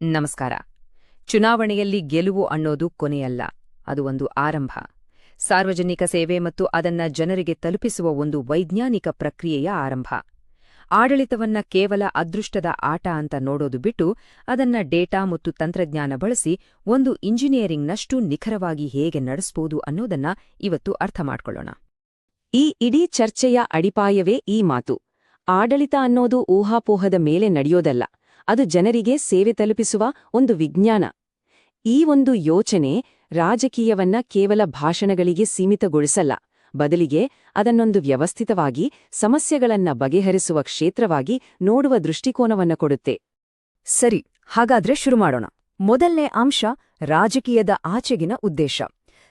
ನಮಸ್ಕಾರ. ಚುನಾವಣೆಯಲ್ಲಿ ಗೆಲುವು ಅನ್ನೋದು ಕೊನೆಯಲ್ಲ, ಅದು ಒಂದು ಆರಂಭ. ಸಾರ್ವಜನಿಕ ಸೇವೆ ಮತ್ತು ಅದನ್ನ ಜನರಿಗೆ ತಲುಪಿಸುವ ಒಂದು ವೈಜ್ಞಾನಿಕ ಪ್ರಕ್ರಿಯೆಯ ಆರಂಭ. ಆಡಳಿತವನ್ನ ಕೇವಲ ಅದೃಷ್ಟದ ಆಟ ಅಂತ ನೋಡೋದು ಬಿಟ್ಟು, ಅದನ್ನ ಡೇಟಾ ಮತ್ತು ತಂತ್ರಜ್ಞಾನ ಬಳಸಿ ಒಂದು ಇಂಜಿನಿಯರಿಂಗ್ನಷ್ಟು ನಿಖರವಾಗಿ ಹೇಗೆ ನಡೆಸ್ಬೋದು ಅನ್ನೋದನ್ನ ಇವತ್ತು ಅರ್ಥ ಮಾಡ್ಕೊಳ್ಳೋಣ. ಈ ಇಡೀ ಚರ್ಚೆಯ ಅಡಿಪಾಯವೇ ಈ ಮಾತು. ಆಡಳಿತ ಅನ್ನೋದು ಊಹಾಪೋಹದ ಮೇಲೆ ನಡೆಯೋದಲ್ಲ, ಅದು ಜನರಿಗೆ ಸೇವೆ ತಲುಪಿಸುವ ಒಂದು ವಿಜ್ಞಾನ. ಈ ಒಂದು ಯೋಚನೆ ರಾಜಕೀಯವನ್ನ ಕೇವಲ ಭಾಷಣಗಳಿಗೆ ಸೀಮಿತಗೊಳಿಸಲ್ಲ, ಬದಲಿಗೆ ಅದನ್ನೊಂದು ವ್ಯವಸ್ಥಿತವಾಗಿ ಸಮಸ್ಯೆಗಳನ್ನ ಬಗೆಹರಿಸುವ ಕ್ಷೇತ್ರವಾಗಿ ನೋಡುವ ದೃಷ್ಟಿಕೋನವನ್ನ ಕೊಡುತ್ತೆ. ಸರಿ, ಹಾಗಾದ್ರೆ ಶುರು ಮಾಡೋಣ. ಮೊದಲನೇ ಅಂಶ, ರಾಜಕೀಯದ ಆಚೆಗಿನ ಉದ್ದೇಶ.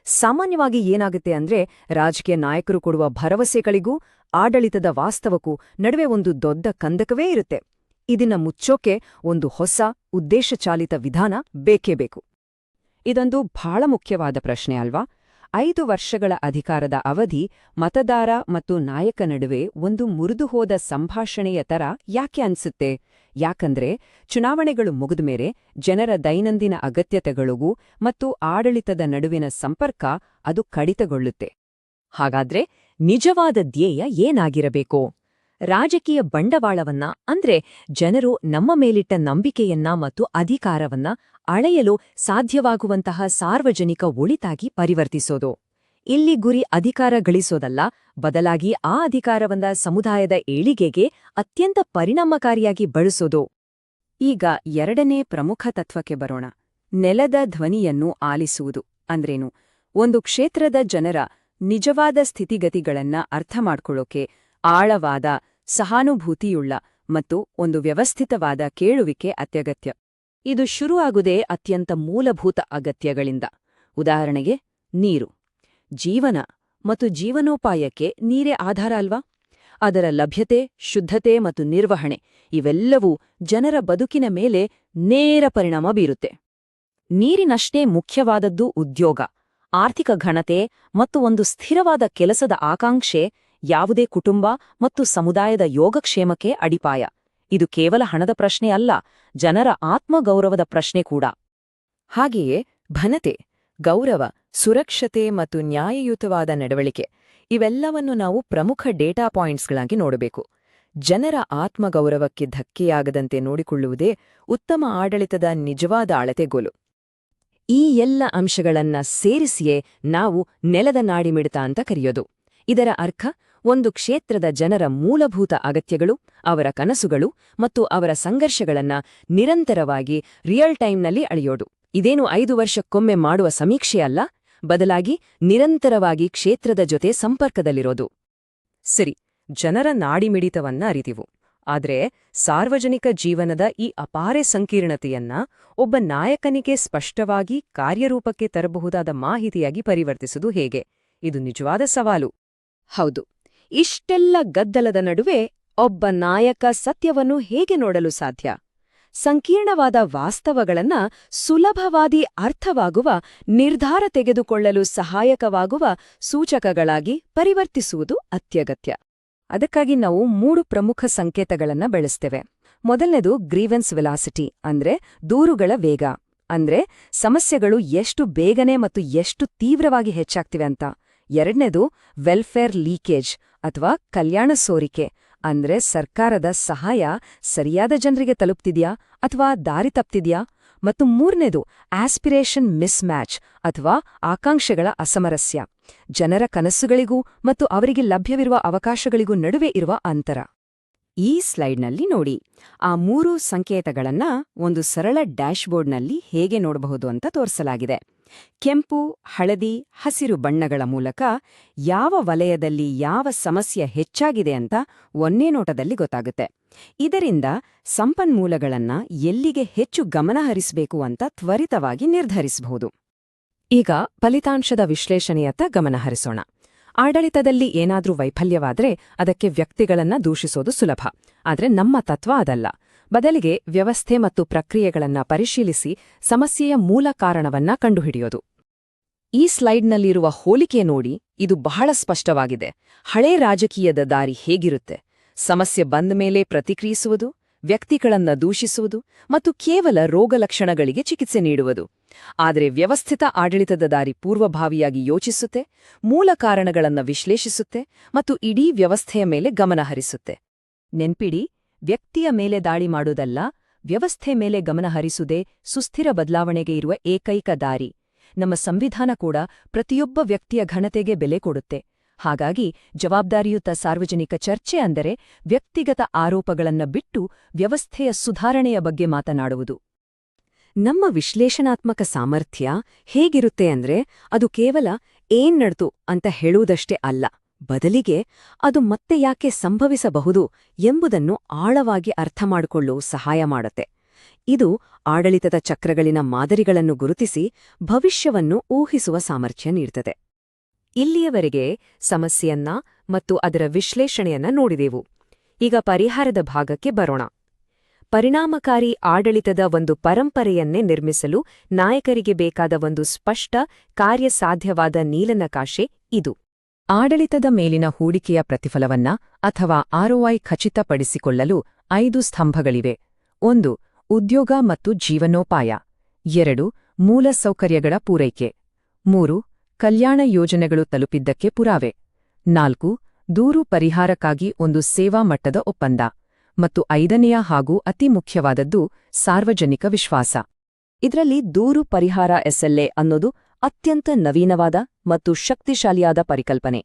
ಸಾಮಾನ್ಯವಾಗಿ ಏನಾಗುತ್ತೆ ಅಂದ್ರೆ, ರಾಜಕೀಯ ನಾಯಕರು ಕೊಡುವ ಭರವಸೆಗಳಿಗೂ ಆಡಳಿತದ ವಾಸ್ತವಕ್ಕೂ ನಡುವೆ ಒಂದು ದೊಡ್ಡ ಕಂದಕವೇ ಇರುತ್ತೆ. ಇದನ್ನ ಮುಚ್ಚೋಕೆ ಒಂದು ಹೊಸ ಉದ್ದೇಶಚಾಲಿತ ವಿಧಾನ ಬೇಕೇ ಬೇಕು. ಇದೊಂದು ಬಹಳ ಮುಖ್ಯವಾದ ಪ್ರಶ್ನೆ ಅಲ್ವಾ? 5 ವರ್ಷಗಳ ಅಧಿಕಾರದ ಅವಧಿ ಮತದಾರ ಮತ್ತು ನಾಯಕ ನಡುವೆ ಒಂದು ಮುರಿದುಹೋದ ಸಂಭಾಷಣೆಯ ತರ ಯಾಕೆ ಅನ್ಸುತ್ತೆ? ಯಾಕಂದ್ರೆ ಚುನಾವಣೆಗಳು ಮುಗಿದ್ಮೇಲೆ ಜನರ ದೈನಂದಿನ ಅಗತ್ಯತೆಗಳಿಗೂ ಮತ್ತು ಆಡಳಿತದ ನಡುವಿನ ಸಂಪರ್ಕ ಅದು ಕಡಿತಗೊಳ್ಳುತ್ತೆ. ಹಾಗಾದ್ರೆ ನಿಜವಾದ ಧ್ಯೇಯ ಏನಾಗಿರಬೇಕು? ರಾಜಕೀಯ ಬಂಡವಾಳವನ್ನ, ಅಂದ್ರೆ ಜನರು ನಮ್ಮ ಮೇಲಿಟ್ಟ ನಂಬಿಕೆಯನ್ನ ಮತ್ತು ಅಧಿಕಾರವನ್ನ ಅಳೆಯಲು ಸಾಧ್ಯವಾಗುವಂತಹ ಸಾರ್ವಜನಿಕ ಒಳಿತಾಗಿ ಪರಿವರ್ತಿಸೋದು. ಇಲ್ಲಿ ಗುರಿ ಅಧಿಕಾರ ಗಳಿಸೋದಲ್ಲ, ಬದಲಾಗಿ ಆ ಅಧಿಕಾರವನ್ನ ಸಮುದಾಯದ ಏಳಿಗೆಗೆ ಅತ್ಯಂತ ಪರಿಣಾಮಕಾರಿಯಾಗಿ ಬಳಸೋದು. ಈಗ ಎರಡನೇ ಪ್ರಮುಖ ತತ್ವಕ್ಕೆ ಬರೋಣ. ನೆಲದ ಧ್ವನಿಯನ್ನು ಆಲಿಸುವುದು ಅಂದ್ರೇನು? ಒಂದು ಕ್ಷೇತ್ರದ ಜನರ ನಿಜವಾದ ಸ್ಥಿತಿಗತಿಗಳನ್ನ ಅರ್ಥಮಾಡ್ಕೊಳ್ಳೋಕೆ ಆಳವಾದ, ಸಹಾನುಭೂತಿಯುಳ್ಳ ಮತ್ತು ಒಂದು ವ್ಯವಸ್ಥಿತವಾದ ಕೇಳುವಿಕೆ ಅತ್ಯಗತ್ಯ. ಇದು ಶುರುವಾಗುವುದೇ ಅತ್ಯಂತ ಮೂಲಭೂತ ಅಗತ್ಯಗಳಿಂದ. ಉದಾಹರಣೆಗೆ, ನೀರು. ಜೀವನ ಮತ್ತು ಜೀವನೋಪಾಯಕ್ಕೆ ನೀರೇ ಆಧಾರ ಅಲ್ವಾ? ಅದರ ಲಭ್ಯತೆ, ಶುದ್ಧತೆ ಮತ್ತು ನಿರ್ವಹಣೆ ಇವೆಲ್ಲವೂ ಜನರ ಬದುಕಿನ ಮೇಲೆ ನೇರ ಪರಿಣಾಮ ಬೀರುತ್ತೆ. ನೀರಿನಷ್ಟೇ ಮುಖ್ಯವಾದದ್ದು ಉದ್ಯೋಗ, ಆರ್ಥಿಕ ಘನತೆ ಮತ್ತು ಒಂದು ಸ್ಥಿರವಾದ ಕೆಲಸದ ಆಕಾಂಕ್ಷೆ ಯಾವುದೇ ಕುಟುಂಬ ಮತ್ತು ಸಮುದಾಯದ ಯೋಗಕ್ಷೇಮಕ್ಕೆ ಅಡಿಪಾಯ. ಇದು ಕೇವಲ ಹಣದ ಪ್ರಶ್ನೆ ಅಲ್ಲ, ಜನರ ಆತ್ಮಗೌರವದ ಪ್ರಶ್ನೆ ಕೂಡ. ಹಾಗೆಯೇ ಘನತೆ, ಗೌರವ, ಸುರಕ್ಷತೆ ಮತ್ತು ನ್ಯಾಯಯುತವಾದ ನಡವಳಿಕೆ ಇವೆಲ್ಲವನ್ನು ನಾವು ಪ್ರಮುಖ ಡೇಟಾ ಪಾಯಿಂಟ್ಸ್ಗಳಾಗಿ ನೋಡಬೇಕು. ಜನರ ಆತ್ಮಗೌರವಕ್ಕೆ ಧಕ್ಕೆಯಾಗದಂತೆ ನೋಡಿಕೊಳ್ಳುವುದೇ ಉತ್ತಮ ಆಡಳಿತದ ನಿಜವಾದ ಅಳತೆಗೋಲು. ಈ ಎಲ್ಲ ಅಂಶಗಳನ್ನ ಸೇರಿಸಿಯೇ ನಾವು ನೆಲದ ನಾಡಿಮಿಡಿತ ಅಂತ ಕರೆಯೋದು. ಇದರ ಅರ್ಥ, ಒಂದು ಕ್ಷೇತ್ರದ ಜನರ ಮೂಲಭೂತ ಅಗತ್ಯಗಳು, ಅವರ ಕನಸುಗಳು ಮತ್ತು ಅವರ ಸಂಘರ್ಷಗಳನ್ನ ನಿರಂತರವಾಗಿ ರಿಯಲ್ ಟೈಮ್ನಲ್ಲಿ ಅಳೆಯೋದು. ಇದೇನು 5 ವರ್ಷಕ್ಕೊಮ್ಮೆ ಮಾಡುವ ಸಮೀಕ್ಷೆಯಲ್ಲ, ಬದಲಾಗಿ ನಿರಂತರವಾಗಿ ಕ್ಷೇತ್ರದ ಜೊತೆ ಸಂಪರ್ಕದಲ್ಲಿರೋದು. ಸರಿ, ಜನರ ನಾಡಿಮಿಡಿತವನ್ನ ಅರಿತಿವು. ಆದ್ರೆ ಸಾರ್ವಜನಿಕ ಜೀವನದ ಈ ಅಪಾರ ಸಂಕೀರ್ಣತೆಯನ್ನ ಒಬ್ಬ ನಾಯಕನಿಗೆ ಸ್ಪಷ್ಟವಾಗಿ ಕಾರ್ಯರೂಪಕ್ಕೆ ತರಬಹುದಾದ ಮಾಹಿತಿಯಾಗಿ ಪರಿವರ್ತಿಸುವುದು ಹೇಗೆ? ಇದು ನಿಜವಾದ ಸವಾಲು. ಹೌದು, ಇಷ್ಟೆಲ್ಲ ಗದ್ದಲದ ನಡುವೆ ಒಬ್ಬ ನಾಯಕ ಸತ್ಯವನ್ನು ಹೇಗೆ ನೋಡಲು ಸಾಧ್ಯ? ಸಂಕೀರ್ಣವಾದ ವಾಸ್ತವಗಳನ್ನ ಸುಲಭವಾದಿ ಅರ್ಥವಾಗುವ, ನಿರ್ಧಾರ ತೆಗೆದುಕೊಳ್ಳಲು ಸಹಾಯಕವಾಗುವ ಸೂಚಕಗಳಾಗಿ ಪರಿವರ್ತಿಸುವುದು ಅತ್ಯಗತ್ಯ. ಅದಕ್ಕಾಗಿ ನಾವು 3 ಪ್ರಮುಖ ಸಂಕೇತಗಳನ್ನ ಬೆಳೆಸ್ತೇವೆ. ಮೊದಲನೇದು ಗ್ರೀವೆನ್ಸ್ ವೆಲಾಸಿಟಿ, ಅಂದ್ರೆ ದೂರುಗಳ ವೇಗ. ಅಂದ್ರೆ ಸಮಸ್ಯೆಗಳು ಎಷ್ಟು ಬೇಗನೆ ಮತ್ತು ಎಷ್ಟು ತೀವ್ರವಾಗಿ ಹೆಚ್ಚಾಗ್ತಿವೆ ಅಂತ. ಎರಡನೇದು ವೆಲ್ಫೇರ್ ಲೀಕೇಜ್ ಅಥವಾ ಕಲ್ಯಾಣ ಸೋರಿಕೆ, ಅಂದ್ರೆ ಸರ್ಕಾರದ ಸಹಾಯ ಸರಿಯಾದ ಜನರಿಗೆ ತಲುಪ್ತಿದ್ಯಾ ಅಥವಾ ದಾರಿ ತಪ್ತಿದ್ಯಾ. ಮತ್ತು ಮೂರನೇದು ಆಸ್ಪಿರೇಷನ್ ಮಿಸ್ ಮ್ಯಾಚ್ ಅಥವಾ ಆಕಾಂಕ್ಷೆಗಳ ಅಸಮರಸ್ಯ, ಜನರ ಕನಸುಗಳಿಗೂ ಮತ್ತು ಅವರಿಗೆ ಲಭ್ಯವಿರುವ ಅವಕಾಶಗಳಿಗೂ ನಡುವೆ ಇರುವ ಅಂತರ. ಈ ಸ್ಲೈಡ್ನಲ್ಲಿ ನೋಡಿ, ಆ 3 ಸಂಕೇತಗಳನ್ನ ಒಂದು ಸರಳ ಡ್ಯಾಶ್ಬೋರ್ಡ್ನಲ್ಲಿ ಹೇಗೆ ನೋಡಬಹುದು ಅಂತ ತೋರಿಸಲಾಗಿದೆ. ಕೆಂಪು, ಹಳದಿ, ಹಸಿರು ಬಣ್ಣಗಳ ಮೂಲಕ ಯಾವ ವಲಯದಲ್ಲಿ ಯಾವ ಸಮಸ್ಯೆ ಹೆಚ್ಚಾಗಿದೆ ಅಂತ ಒಂದೇ ನೋಟದಲ್ಲಿ ಗೊತ್ತಾಗುತ್ತೆ. ಇದರಿಂದ ಸಂಪನ್ಮೂಲಗಳನ್ನ ಎಲ್ಲಿಗೆ ಹೆಚ್ಚು ಗಮನಹರಿಸಬೇಕು ಅಂತ ತ್ವರಿತವಾಗಿ ನಿರ್ಧರಿಸಬಹುದು. ಈಗ ಫಲಿತಾಂಶದ ವಿಶ್ಲೇಷಣೆಯತ್ತ ಗಮನಹರಿಸೋಣ. ಆಡಳಿತದಲ್ಲಿ ಏನಾದ್ರೂ ವೈಫಲ್ಯವಾದ್ರೆ ಅದಕ್ಕೆ ವ್ಯಕ್ತಿಗಳನ್ನ ದೂಷಿಸೋದು ಸುಲಭ. ಆದ್ರೆ ನಮ್ಮ ತತ್ವ ಅದಲ್ಲ. ಬದಲಿಗೆ ವ್ಯವಸ್ಥೆ ಮತ್ತು ಪ್ರಕ್ರಿಯೆಗಳನ್ನ ಪರಿಶೀಲಿಸಿ ಸಮಸ್ಯೆಯ ಮೂಲ ಕಾರಣವನ್ನ ಕಂಡುಹಿಡಿಯೋದು. ಈ ಸ್ಲೈಡ್ನಲ್ಲಿರುವ ಹೋಲಿಕೆ ನೋಡಿ, ಇದು ಬಹಳ ಸ್ಪಷ್ಟವಾಗಿದೆ. ಹಳೇ ರಾಜಕೀಯದ ದಾರಿ ಹೇಗಿರುತ್ತೆ? ಸಮಸ್ಯೆ ಬಂದ ಮೇಲೆ ಪ್ರತಿಕ್ರಿಯಿಸುವುದು, ವ್ಯಕ್ತಿಗಳನ್ನ ದೂಷಿಸುವುದು ಮತ್ತು ಕೇವಲ ರೋಗಲಕ್ಷಣಗಳಿಗೆ ಚಿಕಿತ್ಸೆ ನೀಡುವುದು. ಆದರೆ ವ್ಯವಸ್ಥಿತ ಆಡಳಿತದ ದಾರಿ ಪೂರ್ವಭಾವಿಯಾಗಿ ಯೋಚಿಸುತ್ತೆ, ಮೂಲ ಕಾರಣಗಳನ್ನ ವಿಶ್ಲೇಷಿಸುತ್ತೆ ಮತ್ತು ಇಡೀ ವ್ಯವಸ್ಥೆಯ ಮೇಲೆ ಗಮನ ಹರಿಸುತ್ತೆ. ನೆನ್ಪಿಡಿ, ವ್ಯಕ್ತಿಯ ಮೇಲೆ ದಾಳಿ ಮಾಡೋದಲ್ಲ, ವ್ಯವಸ್ಥೆ ಮೇಲೆ ಗಮನ ಹರಿಸುವುದೇ ಸುಸ್ಥಿರ ಬದಲಾವಣೆಗೆ ಇರುವ ಏಕೈಕ ದಾರಿ. ನಮ್ಮ ಸಂವಿಧಾನ ಕೂಡ ಪ್ರತಿಯೊಬ್ಬ ವ್ಯಕ್ತಿಯ ಘನತೆಗೆ ಬೆಲೆ ಕೊಡುತ್ತೆ. ಹಾಗಾಗಿ ಜವಾಬ್ದಾರಿಯುತ ಸಾರ್ವಜನಿಕ ಚರ್ಚೆ ಅಂದರೆ ವ್ಯಕ್ತಿಗತ ಆರೋಪಗಳನ್ನ ಬಿಟ್ಟು ವ್ಯವಸ್ಥೆಯ ಸುಧಾರಣೆಯ ಬಗ್ಗೆ ಮಾತನಾಡುವುದು. ನಮ್ಮ ವಿಶ್ಲೇಷಣಾತ್ಮಕ ಸಾಮರ್ಥ್ಯ ಹೇಗಿರುತ್ತೆ ಅಂದ್ರೆ ಅದು ಕೇವಲ ಏನ್ ನಡ್ತು ಅಂತ ಹೇಳುವುದಷ್ಟೇ ಅಲ್ಲ, ಬದಲಿಗೆ ಅದು ಮತ್ತೆ ಯಾಕೆ ಸಂಭವಿಸಬಹುದು ಎಂಬುದನ್ನು ಆಳವಾಗಿ ಅರ್ಥಮಾಡಿಕೊಳ್ಳಲು ಸಹಾಯ ಮಾಡುತ್ತೆ. ಇದು ಆಡಳಿತದ ಚಕ್ರಗಳಿನ ಮಾದರಿಗಳನ್ನು ಗುರುತಿಸಿ ಭವಿಷ್ಯವನ್ನು ಊಹಿಸುವ ಸಾಮರ್ಥ್ಯ ನೀಡ್ತದೆ. ಇಲ್ಲಿಯವರೆಗೆ ಸಮಸ್ಯೆಯನ್ನ ಮತ್ತು ಅದರ ವಿಶ್ಲೇಷಣೆಯನ್ನ ನೋಡಿದೆವು. ಈಗ ಪರಿಹಾರದ ಭಾಗಕ್ಕೆ ಬರೋಣ. ಪರಿಣಾಮಕಾರಿ ಆಡಳಿತದ ಒಂದು ಪರಂಪರೆಯನ್ನೇ ನಿರ್ಮಿಸಲು ನಾಯಕರಿಗೆ ಬೇಕಾದ ಒಂದು ಸ್ಪಷ್ಟ, ಕಾರ್ಯಸಾಧ್ಯವಾದ ನೀಲನಕಾಶೆ ಇದು. ಆಡಳಿತದ ಮೇಲಿನ ಹೂಡಿಕೆಯ ಪ್ರತಿಫಲವನ್ನ ಅಥವಾ ROI ಖಚಿತಪಡಿಸಿಕೊಳ್ಳಲು 5 ಸ್ತಂಭಗಳಿವೆ. 1. ಉದ್ಯೋಗ ಮತ್ತು ಜೀವನೋಪಾಯ. 2. ಮೂಲಸೌಕರ್ಯಗಳ ಪೂರೈಕೆ. 3. ಕಲ್ಯಾಣ ಯೋಜನೆಗಳು ತಲುಪಿದ್ದಕ್ಕೆ ಪುರಾವೆ. 4. ದೂರು ಪರಿಹಾರಕ್ಕಾಗಿ ಒಂದು ಸೇವಾ ಮಟ್ಟದ ಒಪ್ಪಂದ. ಮತ್ತು 5ನೇಯ ಹಾಗೂ ಅತಿ ಮುಖ್ಯವಾದದ್ದು ಸಾರ್ವಜನಿಕ ವಿಶ್ವಾಸ. ಇದರಲ್ಲಿ ದೂರು ಪರಿಹಾರ SLA ಅನ್ನೋದು ಅತ್ಯಂತ ನವೀನವಾದ ಮತ್ತು ಶಕ್ತಿಶಾಲಿಯಾದ ಪರಿಕಲ್ಪನೆ.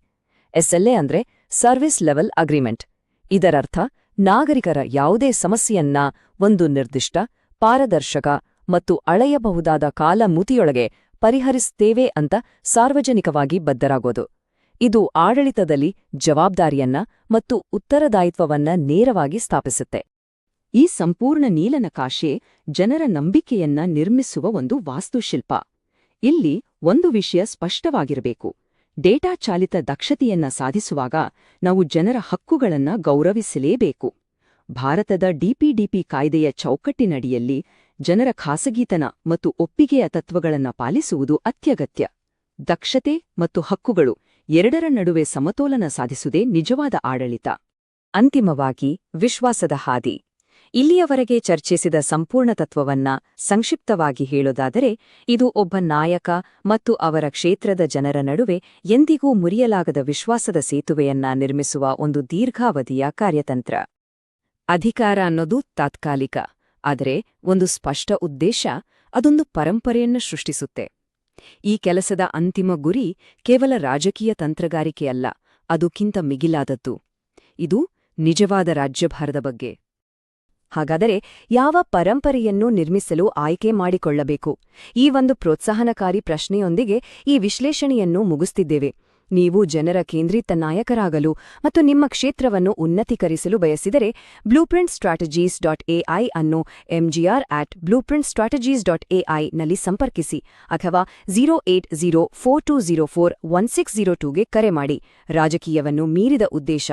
SLA ಅಂದ್ರೆ ಸರ್ವಿಸ್ ಲೆವೆಲ್ ಅಗ್ರಿಮೆಂಟ್. ಇದರರ್ಥ ನಾಗರಿಕರ ಯಾವುದೇ ಸಮಸ್ಯೆಯನ್ನ ಒಂದು ನಿರ್ದಿಷ್ಟ, ಪಾರದರ್ಶಕ ಮತ್ತು ಅಳೆಯಬಹುದಾದ ಕಾಲಮಿತಿಯೊಳಗೆ ಪರಿಹರಿಸುತ್ತೇವೆ ಅಂತ ಸಾರ್ವಜನಿಕವಾಗಿ ಬದ್ಧರಾಗೋದು. ಇದು ಆಡಳಿತದಲ್ಲಿ ಜವಾಬ್ದಾರಿಯನ್ನ ಮತ್ತು ಉತ್ತರದಾಯಿತ್ವವನ್ನ ನೇರವಾಗಿ ಸ್ಥಾಪಿಸುತ್ತೆ. ಈ ಸಂಪೂರ್ಣ ನೀಲನಕಾಶೆ ಜನರ ನಂಬಿಕೆಯನ್ನ ನಿರ್ಮಿಸುವ ಒಂದು ವಾಸ್ತುಶಿಲ್ಪ. ಇಲ್ಲಿ ಒಂದು ವಿಷಯ ಸ್ಪಷ್ಟವಾಗಿರಬೇಕು. ಡೇಟಾ ಚಾಲಿತ ದಕ್ಷತೆಯನ್ನ ಸಾಧಿಸುವಾಗ ನಾವು ಜನರ ಹಕ್ಕುಗಳನ್ನ ಗೌರವಿಸಲೇಬೇಕು. ಭಾರತದ DPDP ಕಾಯ್ದೆಯ ಚೌಕಟ್ಟಿನಡಿಯಲ್ಲಿ ಜನರ ಖಾಸಗಿತನ ಮತ್ತು ಒಪ್ಪಿಗೆಯ ತತ್ವಗಳನ್ನ ಪಾಲಿಸುವುದು ಅತ್ಯಗತ್ಯ. ದಕ್ಷತೆ ಮತ್ತು ಹಕ್ಕುಗಳು ಎರಡರ ನಡುವೆ ಸಮತೋಲನ ಸಾಧಿಸುವುದೇ ನಿಜವಾದ ಆಡಳಿತ. ಅಂತಿಮವಾಗಿ ವಿಶ್ವಾಸದ ಹಾದಿ. ಇಲ್ಲಿಯವರೆಗೆ ಚರ್ಚಿಸಿದ ಸಂಪೂರ್ಣ ತತ್ವವನ್ನ ಸಂಕ್ಷಿಪ್ತವಾಗಿ ಹೇಳೋದಾದರೆ, ಇದು ಒಬ್ಬ ನಾಯಕ ಮತ್ತು ಅವರ ಕ್ಷೇತ್ರದ ಜನರ ನಡುವೆ ಎಂದಿಗೂ ಮುರಿಯಲಾಗದ ವಿಶ್ವಾಸದ ಸೇತುವೆಯನ್ನ ನಿರ್ಮಿಸುವ ಒಂದು ದೀರ್ಘಾವಧಿಯ ಕಾರ್ಯತಂತ್ರ. ಅಧಿಕಾರ ಅನ್ನೋದು ತಾತ್ಕಾಲಿಕ, ಆದರೆ ಒಂದು ಸ್ಪಷ್ಟ ಉದ್ದೇಶ, ಅದೊಂದು ಪರಂಪರೆಯನ್ನು ಸೃಷ್ಟಿಸುತ್ತೆ. ಈ ಕೆಲಸದ ಅಂತಿಮ ಗುರಿ ಕೇವಲ ರಾಜಕೀಯ ತಂತ್ರಗಾರಿಕೆಯಲ್ಲ, ಅದಕ್ಕಿಂತ ಮಿಗಿಲಾದದ್ದು. ಇದು ನಿಜವಾದ ರಾಜ್ಯಭಾರದ ಬಗ್ಗೆ. ಹಾಗಾದರೆ ಯಾವ ಪರಂಪರೆಯನ್ನು ನಿರ್ಮಿಸಲು ಆಯ್ಕೆ ಮಾಡಿಕೊಳ್ಳಬೇಕು? ಈ ಒಂದು ಪ್ರೋತ್ಸಾಹನಕಾರಿ ಪ್ರಶ್ನೆಯೊಂದಿಗೆ ಈ ವಿಶ್ಲೇಷಣೆಯನ್ನು ಮುಗಿಸ್ತಿದ್ದೇವೆ. ನೀವು ಜನರ ಕೇಂದ್ರಿತ ನಾಯಕರಾಗಲು ಮತ್ತು ನಿಮ್ಮ ಕ್ಷೇತ್ರವನ್ನು ಉನ್ನತೀಕರಿಸಲು ಬಯಸಿದರೆ blueprintstrategies.ai ಅನ್ನು mgr@blueprintstrategies.ai ನಲ್ಲಿ ಸಂಪರ್ಕಿಸಿ ಅಥವಾ 08042041602ಗೆ ಕರೆ ಮಾಡಿ. ರಾಜಕೀಯವನ್ನು ಮೀರಿದ ಉದ್ದೇಶ